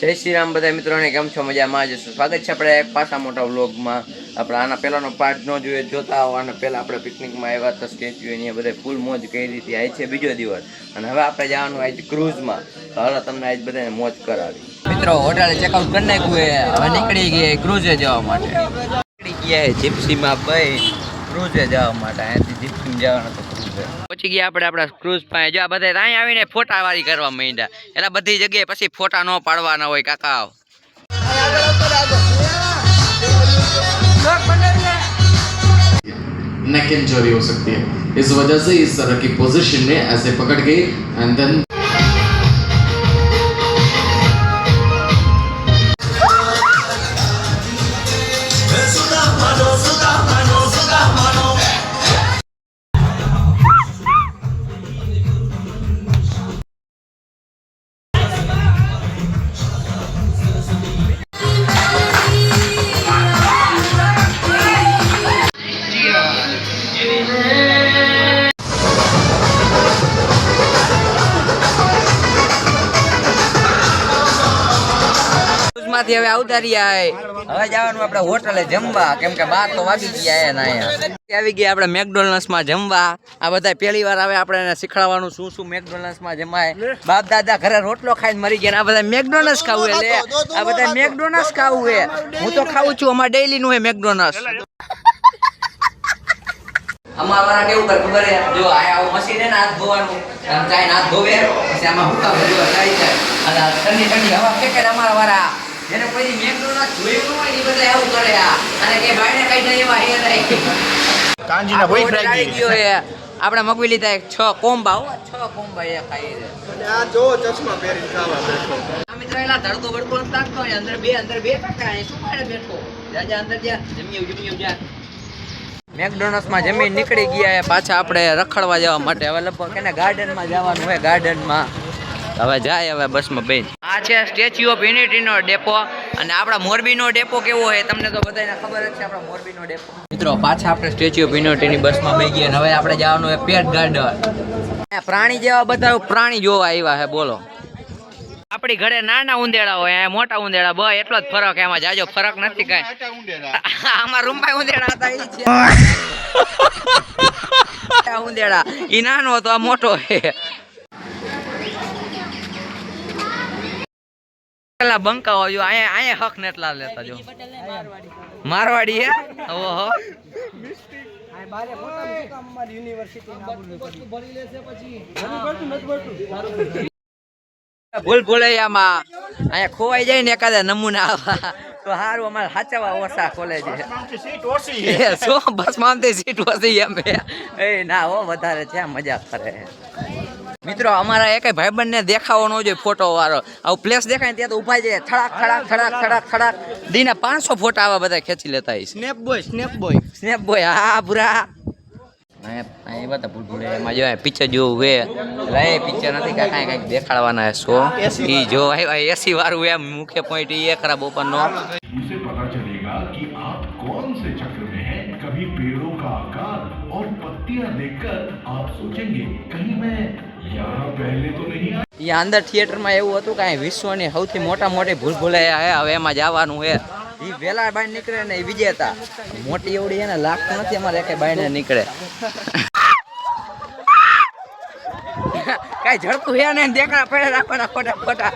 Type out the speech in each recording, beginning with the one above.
જય શ્રી રામ બધા મિત્રોને, કેમ છો? મજામાં જ છો? સ્વાગત છે આપણે એક પાછા મોટા વ્લોગમાં. આપણે આના પહેલાનો પાર્ટ ન જોઈએ જોતા આવો. આના પહેલાં આપણે પિકનિકમાં આવ્યા હતા સ્ટેચ્યુ, એની બધા ફૂલ મોજ કરી હતી. આજ છે બીજો દિવસ અને હવે આપણે જવાનું આજ ક્રૂઝમાં. તો હવે તમને આજ બધાને મોજ કરાવી. મિત્રો હોટલે ચેકઆઉટ કરી નાખ્યું, હવે નીકળી ગયા ક્રૂઝે જવા માટે. નીકળી ગયા જીપ્સીમાં ભાઈ ક્રૂઝે જવા માટે. અહીંયાથી જીપ્સીમાં જવાનું તો ક્રૂઝે પહોંચી ગયા આપણે આપણા ક્રૂઝ પાસે. જો આ બધા અહીં આવીને ફોટાવાળી કરવા માંડ્યા. એટલે બધી જગ્યાએ પછી ફોટા ન પાડવાના હોય કાકા. नेक इंजरी हो सकती है, इस वजह से इस तरह की पोजीशन में ऐसे पकड़ के एंड देन માંથી હવે આવતા રહ્યા. હવે જવાનું આપણે હોટલે જમવા, કેમ કે 12 તો વાગી ગયા. આવી ગયા આપણે મેકડોનલ્ડ્સમાં જમવા. આ બધા પહેલી વાર આવે, આપણે એને શીખવાડવાનું શું શું મેકડોનલ્ડ્સમાં જમાય. બાપ દાદા ઘરે રોટલો ખાઈને મરી ગયા, આ બધા મેકડોનલ્ડ્સ ખાવું લે. આ બધા મેકડોનલ્ડ્સ ખાવું હે. હું તો ખાવું છું, અમારે ડેઈલી નું હે મેકડોનલ્ડ્સ. અમારા વાળા કેવું કરે ખબર હે? જો આ મશીન હે ને હાથ ધોવાનું, આમ ચાઈ હાથ ધોવે પછી આમાં હુકા ભરવા ચાઈ જાય અને ઠંડી ઠંડી હવા ફેંકે અમારા વાળા. જેને કોઈ મેકડોનલ્ડ જોયું ન હોય એ બધા આવું કરે. અને કે બાયણે કઈ જાય એવા હે નહીં. કાંજીના ભોઈ ફ્રાઈ ગયો હે. આપણે મગવી લીધા 6 કોમ્બા. 6 કોમ્બા એ ખાઈ છે. અને આ જો ચશ્મા પહેરીને ખાવા બેઠો. આ મિત્ર એલા ધડકો બડકો ન લાગતો હોય. અંદર બે કાકા અહીં શું મારે બેઠો. જાજા અંદર જા જમ્યું જા. મેકડોનલ્ડ્સમાં જમીન નીકળી ગયા પાછા આપણે રખડવા જવા માટે. હવે લગભગ એને ગાર્ડનમાં જવાનું હોય. ગાર્ડનમાં હવે જાય. હવે બસમાં બેન. આ છે સ્ટેચ્યુ ઓફ યુનિટીનો ડેપો. અને આપણા મોરબીનો ડેપો કેવો હોય તમને તો બધાને ખબર જ છે. આપણા મોરબીનો ડેપો. મિત્રો પાછા આપણે સ્ટેચ્યુ ઓફ યુનિટીની બસમાં બેસી ગયા. હવે આપણે જવાનું હોય પેટ ગાર્ડન. પ્રાણી જેવા બધા પ્રાણી જોવા આવ્યા છે. બોલો, આપણી ઘરે નાના ઉંદેડા હોય, મોટા ઉંદેડા, બસ એટલો જ ફરક. એમાં જાજો ફરક નથી કઈ. આમાં રૂમમાં ઉંદેડા હતા એ ઉંદેડા. ઈ નાનો હતો, આ મોટો છે. બંકા જો અહીંયા હક નેટલા લેતા જો. મારવાડી હે. ઓહો, ભૂલભુલૈયામાં અહીંયા ખોવાઈ જાય ને એકાદા નમૂના આવા તો સારું. અમારે સાચવા ઓછા ખોલે છે. બસ માં સીટ ઓછી એમ એ ના હો, વધારે છે. મજા કરે મિત્રો. અમારા એક ભાઈબંધ ને દેખાવો ન જોઈએ ફોટો વાળો. આવું પ્લેસ દેખાય ત્યાં તો ઉભા જાય. થડાક થડાક થડાક થડાક થડાક દીના 500 ફોટા આવા બધા ખેંચી લેતા. સ્નેપ બોય હા પૂરા. અહીં બધા ભૂલભુલે એમાં જો પિક્ચર જોવું હે. એટલે પિક્ચર નથી કાંઈ કંઈક દેખાડવાના હે શો. એ જો એસી વાળું એમ મુખ્ય પોઈન્ટ એ ખરાબ ઓપનનો. उसे पता चलेगा कि आप कौन से चक्र में हैं। कभी पेड़ों का आकार और पत्तियां देखकर आप सोचेंगे कहीं मैं यहाँ पहले तो नहीं आया। અહીંયા અંદર થિયેટરમાં એવું હતું કે વિશ્વની સૌથી મોટી ભૂલભુલૈયા હે. હવે એમાં જવાનું હે. એ વેલા બાય નીકળે ને એ વિજેતા. મોટી એવડી એને લાગતું નથી અમારે એક બાયને નીકળે. કઈ ઝડતું હે ને દેખાડા પડે રાખવાના ખોટા ખોટા.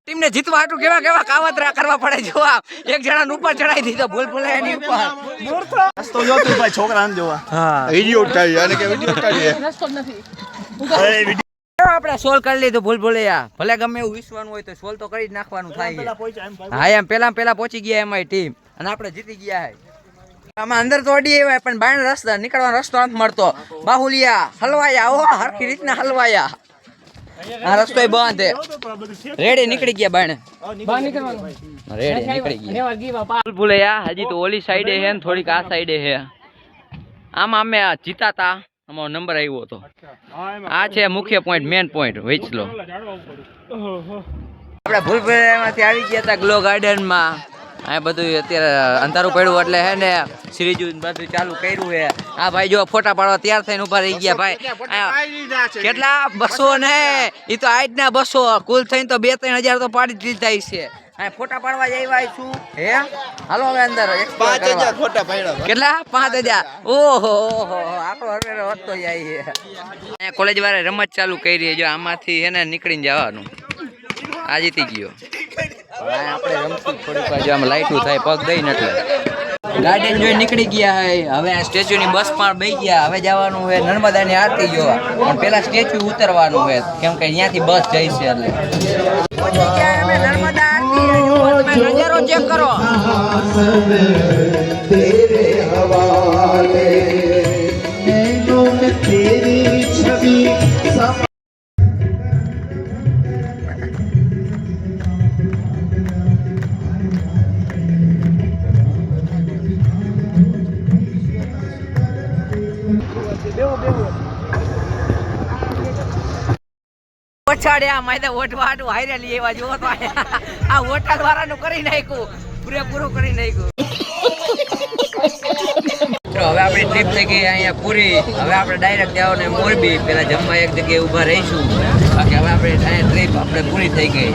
ટીમને જીતવા હાટું કેવા કેવા કાવતરા કરવા પડે. જોવા એક જણા ઉપર ચડાઈ દીધો ભૂલભુલૈયાની ઉપર. રસ્તો જો તું ભાઈ છોકરાને જોવા. હા વિડિયો ઉતારી અને કે વિડિયો ઉતારીએ રસ્તો નથી. આપણે સોલ્વ કરી લીધું ભૂલભુલૈયા. ભલે ગમે એવું વિશ્વાનું હોય તો સોલ્વ તો કરી જ નાખવાનું થાય. હા એમ પેલા પહોંચી ગયા અમારી ટીમ અને આપણે જીતી ગયા. આમાં અંદર તો અડી આવ્યા પણ બાયણ રસ્તા નીકળવાનો રસ્તો નથી મળતો. બાહુલિયા હલવાયા. ઓ હરખી રીતના હલવાયા. આ રસ્તો બંધ હે. રેડી નીકળી ગયા બાયણે. રેડી નીકળી ગયા. ભૂલભુલૈયા હજી તો ઓલી સાઈડે હે ને થોડીક આ સાઈડે હે. આમાં અમે જીતા તા. અમારો નંબર આવ્યો હતો. આ છે મુખ્ય પોઈન્ટ, મેન પોઈન્ટ વેચલો. આપણે ભૂલભુલૈયામાંથી આવી ગયા હતા ગ્લો ગાર્ડનમાં. આ બધું અત્યારે અંધારું પડ્યું એટલે હે ને શ્રીજુ બધું ચાલુ કર્યું છે. આ ભાઈ જો ફોટા પાડવા તૈયાર થઈને ઉભા રહી ગયા ભાઈ. કેટલા 200 ને એ તો આજ ના 200 કુલ થઈને તો 2-3 હજાર તો પાડી જ લીધા છે. આ ફોટા પાડવા આવ્યા છું હે. હાલો હવે અંદર 5000 ફોટા પાડ્યા. કેટલા 5000. ઓહો ઓહો આખો હરવેરો વધતો જાય છે. અહીંયા કોલેજ વાળા રમત ચાલુ કરી જો આમાંથી હે ને નીકળીને જવાનું. આ જીતી ગયો. આપણે રમશું થોડીક વાર. જો આમાં લાઈટું થાય પગ દઈને એટલે ગાર્ડન જોઈ નીકળી ગયા હે. હવે આ સ્ટેચ્યુ ની બસ પણ બેસી ગયા. હવે જવાનું છે નર્મદાની આરતી જોવા. પણ પેલા સ્ટેચ્યુ ઉતરવાનું છે કેમ કે અહીંયાથી બસ જાય છે એટલે પહોંચી ગયા અમે નર્મદા આરતી. તમે નજારો ચેક કરો. तेरे हवाले नैनों में तेरी छवि પછાડ્યા માયદા વોટવા હાટું હાઈરે લઈ એવા જોવો તો આ વોટા દ્વારાનું કરી નાખ્યું. પૂરેપૂરું કરી નાખ્યું. તો હવે આપણી ટ્રીપ થઈ ગઈ અહીંયા પૂરી. હવે આપણે ડાયરેક્ટ જવાનું મોરબી. પેલા જમવા એક જગ્યાએ ઊભા રહીશું. બાકી હવે આપણે અહીંયા ટ્રીપ આપણે પૂરી થઈ ગઈ.